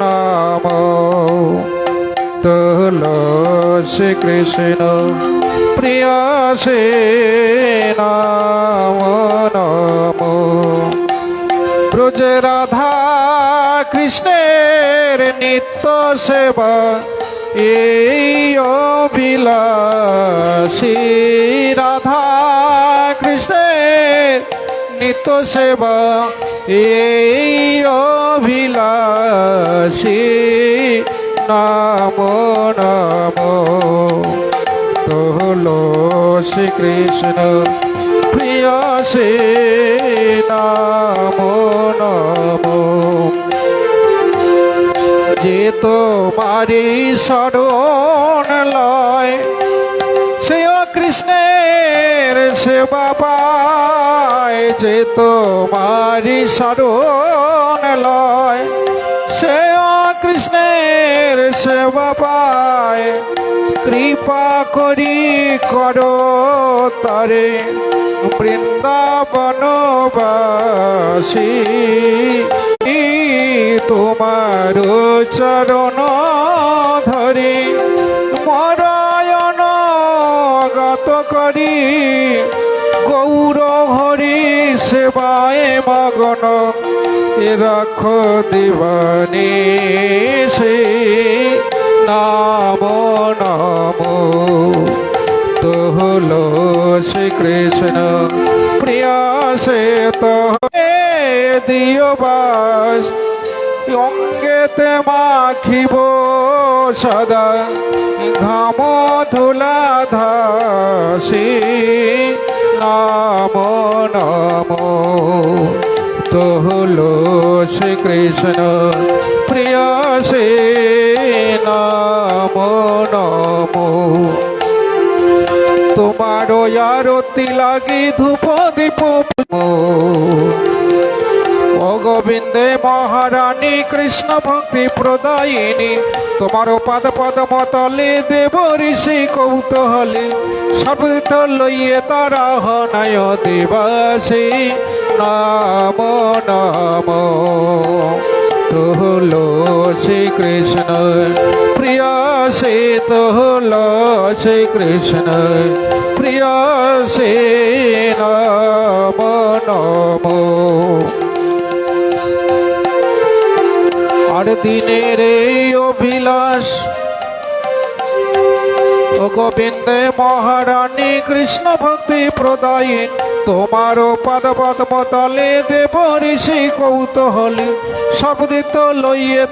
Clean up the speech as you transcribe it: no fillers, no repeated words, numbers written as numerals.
নাম তুলসী কৃষ্ণ প্রিয় সে নাম নাম ব্রজ রাধা কৃষ্ণের নিত্য সেবা এই অভিলাষী রাধা কৃষ্ণের নিত্য সেবা এই অভিলাষী নাম নাম তুলসী কৃষ্ণ প্রিয় সে নাম নাম যে তোমারি শরণ লয় সে কৃষ্ণের সেবা পায় যে তোমারি শরণ লয় সে কৃষ্ণের সেবা পায় কৃপা করি করো তারে বৃন্দাবনবাসী তোমার চরণ ধরি মরায়ণ গত করি গৌর হরি সেবায় মগন রাখ দিবানী সে নাম নাম তুলসী কৃষ্ণ প্রিয় সে তো দিও বাস অঙ্গেতে মাখিব সদা ঘাম ধুলা ধাসি নাম নাম তুলসী কৃষ্ণ প্রিয় সে নাম নাম তোমার আরতি লাগি ধূপ দীপ ও গোবিন্দে মহারানী কৃষ্ণ ভক্তি প্রদায়িনী তোমার পাদ পদ্ম তলে দেব ঋষি কৌতূহলে শব্দ লইয়ে তারা হনায় দিবাসী নাম নাম তুলসী কৃষ্ণ প্রিয় সে তুলসী কৃষ্ণ প্রিয় সে নাম নাম আর দিনের এই অভিলাষ ও গোবিন্দে মহারানী কৃষ্ণ ভক্তি প্রদায়িন তোমার পাদ পদ্ম তলে দেব ঋষি কৌতূহলী শব্দিত লইয়ে